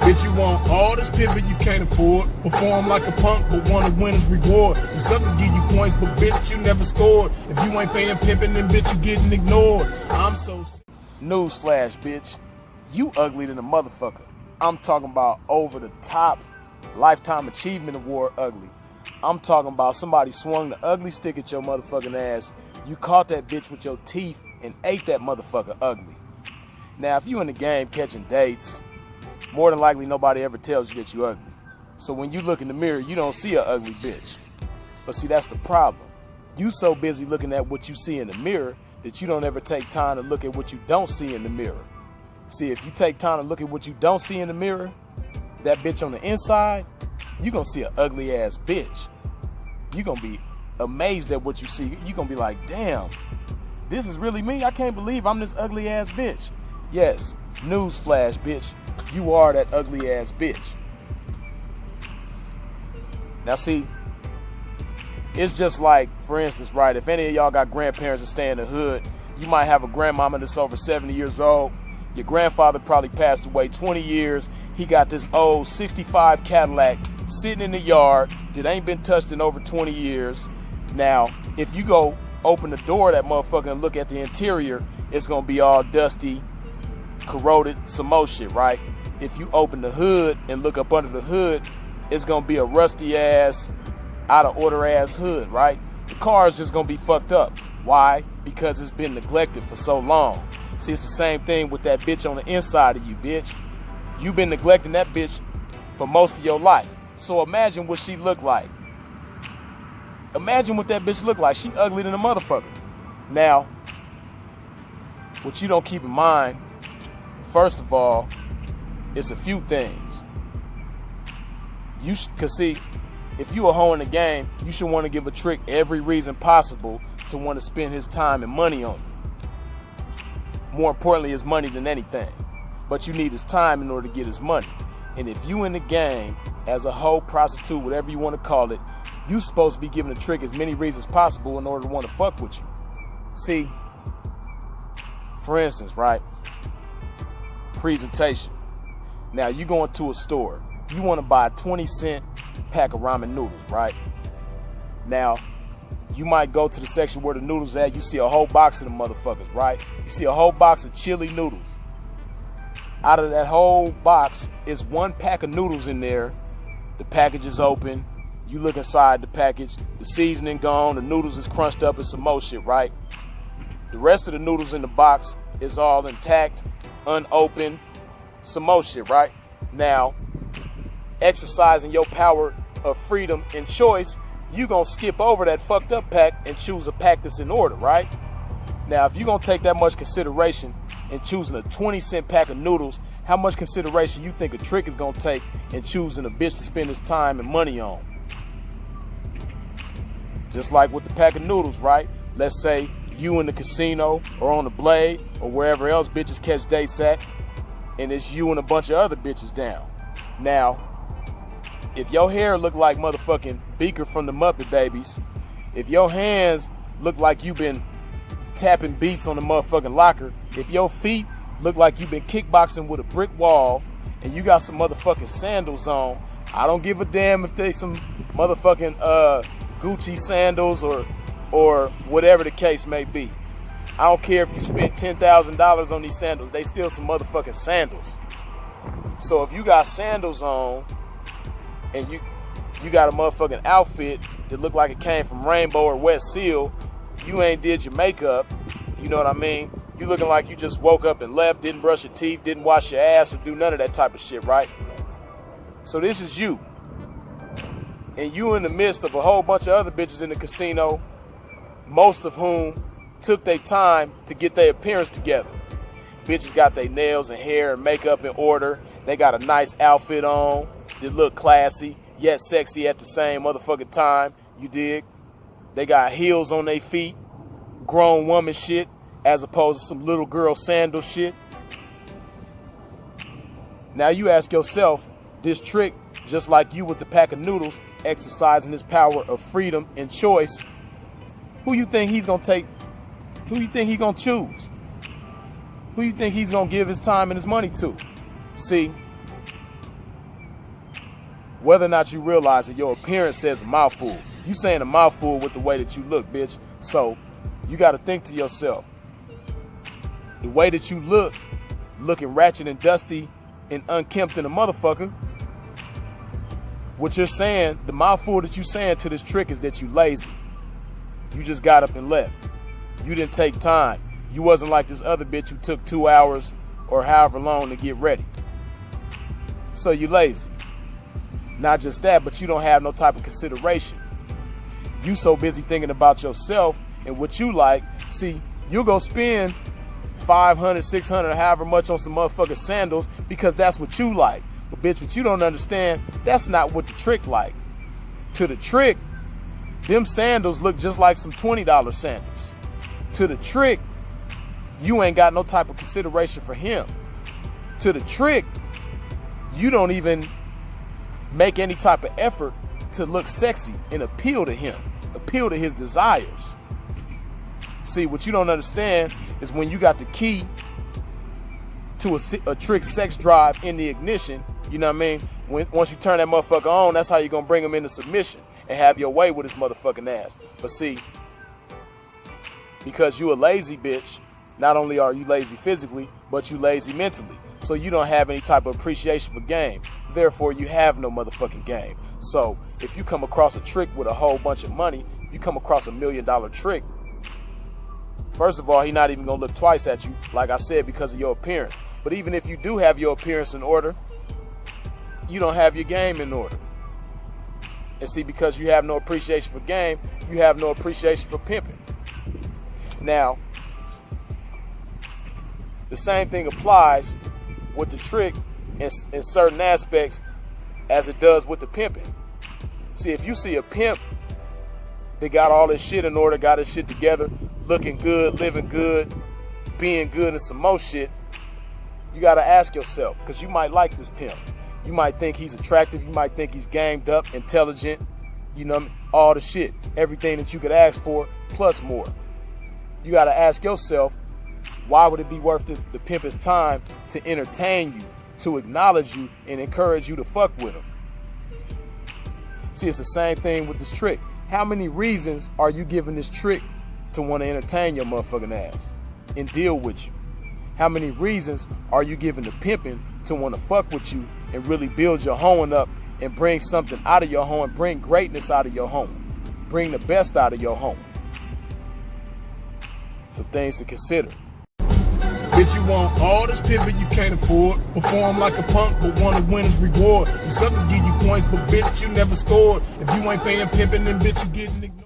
Bitch, you want all this pimpin' you can't afford. Perform like a punk, but want a winner's reward. You suckers give you points, but bitch, you never scored. If you ain't paying pimpin', then bitch, you getting ignored. I'm so... Newsflash, bitch. You ugly than a motherfucker. I'm talking about over the top Lifetime Achievement Award ugly. I'm talking about somebody swung the ugly stick at your motherfucking ass. You caught that bitch with your teeth and ate that motherfucker ugly. Now, if you in the game catching dates, more than likely nobody ever tells you that you ugly. So when you look in the mirror, you don't see an ugly bitch. But see, that's the problem. You so busy looking at what you see in the mirror that you don't ever take time to look at what you don't see in the mirror. See, if you take time to look at what you don't see in the mirror, that bitch on the inside, you're gonna see an ugly ass bitch. You're gonna be amazed at what you see. You're gonna be like, damn, this is really me? I can't believe I'm this ugly ass bitch. Yes, newsflash, bitch. You are that ugly ass bitch. Now see, it's just like, for instance, right, if any of y'all got grandparents that stay in the hood, you might have a grandmama that's over 70 years old. Your grandfather probably passed away 20 years. He got this old 65 Cadillac sitting in the yard that ain't been touched in over 20 years. Now, if you go open the door of that motherfucker and look at the interior, it's gonna be all dusty, corroded, some more shit, right? If you open the hood and look up under the hood, it's gonna be a rusty ass, out of order ass hood, right? The car is just gonna be fucked up. Why? Because it's been neglected for so long. See, it's the same thing with that bitch on the inside of you, bitch. You've been neglecting that bitch for most of your life. So imagine what she looked like. Imagine what that bitch looked like. She ugly than a motherfucker. Now, what you don't keep in mind, first of all, it's a few things. Cause see, if you a hoe in the game, you should want to give a trick every reason possible to want to spend his time and money on you. More importantly, his money than anything. But you need his time in order to get his money. And if you in the game as a hoe, prostitute, whatever you want to call it, you supposed to be giving a trick as many reasons possible in order to want to fuck with you. See, for instance, right? Presentation. Now you go into a store. You want to buy a 20-cent pack of ramen noodles, right? Now, you might go to the section where the noodles at. You see a whole box of them motherfuckers, right? You see a whole box of chili noodles. Out of that whole box is one pack of noodles in there. The package is open. You look inside the package. The seasoning gone. The noodles is crunched up and some more shit, right? The rest of the noodles in the box is all intact, unopened, some more shit, right? Now, exercising your power of freedom and choice, you gonna skip over that fucked up pack and choose a pack that's in order, right? Now, if you gonna take that much consideration in choosing a 20-cent pack of noodles, how much consideration you think a trick is gonna take in choosing a bitch to spend his time and money on? Just like with the pack of noodles, right? Let's say you in the casino or on the Blade or wherever else bitches catch dates at, and it's you and a bunch of other bitches down. Now, if your hair look like motherfucking Beaker from the Muppet Babies, if your hands look like you've been tapping beats on the motherfucking locker, if your feet look like you've been kickboxing with a brick wall, and you got some motherfucking sandals on, I don't give a damn if they some motherfucking Gucci sandals or whatever the case may be. I don't care if you spent $10,000 on these sandals, they still some motherfucking sandals. So if you got sandals on, and you got a motherfucking outfit that look like it came from Rainbow or West Seal, you ain't did your makeup, you know what I mean? You looking like you just woke up and left, didn't brush your teeth, didn't wash your ass, or do none of that type of shit, right? So this is you. And you in the midst of a whole bunch of other bitches in the casino, most of whom took their time to get their appearance together. Bitches got their nails and hair and makeup in order. They got a nice outfit on. They look classy, yet sexy at the same motherfucking time. You dig? They got heels on their feet, grown woman shit, as opposed to some little girl sandal shit. Now you ask yourself, this trick, just like you with the pack of noodles, exercising his power of freedom and choice, who you think he's gonna take? Who you think he's gonna choose? Who you think he's gonna give his time and his money to? See, whether or not you realize that your appearance says a mouthful. You saying a mouthful with the way that you look, bitch. So you got to think to yourself, the way that you look, looking ratchet and dusty and unkempt in a motherfucker, what you're saying, the mouthful that you saying to this trick is that you lazy. You just got up and left. You didn't take time. You wasn't like this other bitch who took 2 hours or however long to get ready. So you lazy. Not just that, but you don't have no type of consideration. You so busy thinking about yourself and what you like. See, you'll go spend $500, $600, however much on some motherfucking sandals because that's what you like. But bitch, what you don't understand, that's not what the trick like. To the trick, them sandals look just like some $20 sandals. To the trick, you ain't got no type of consideration for him. To the trick, you don't even make any type of effort to look sexy and appeal to him, appeal to his desires. See, what you don't understand is when you got the key to a trick sex drive in the ignition, you know what I mean? Once you turn that motherfucker on, that's how you're going to bring him into submission and have your way with his motherfucking ass. But see, because you a lazy bitch, not only are you lazy physically, but you lazy mentally. So you don't have any type of appreciation for game. Therefore, you have no motherfucking game. So if you come across a trick with a whole bunch of money, if you come across $1 million trick, first of all, he not even gonna look twice at you, like I said, because of your appearance. But even if you do have your appearance in order, you don't have your game in order. And see, because you have no appreciation for game, you have no appreciation for pimping. Now, the same thing applies with the trick in certain aspects as it does with the pimping. See, if you see a pimp that got all his shit in order, got his shit together, looking good, living good, being good, and some more shit, you got to ask yourself, because you might like this pimp. You might think he's attractive. You might think he's gamed up, intelligent, you know, all the shit, everything that you could ask for, plus more. You got to ask yourself, why would it be worth the pimp's time to entertain you, to acknowledge you, and encourage you to fuck with him? See, it's the same thing with this trick. How many reasons are you giving this trick to want to entertain your motherfucking ass and deal with you? How many reasons are you giving the pimping to want to fuck with you and really build your home up and bring something out of your home, bring greatness out of your home, bring the best out of your home? Some things to consider. Bitch, you want all this pimping you can't afford. Perform like a punk, but want to win his reward. You suckers give you points, but bitch, you never scored. If you ain't paying pimping, then bitch, you getting ignored.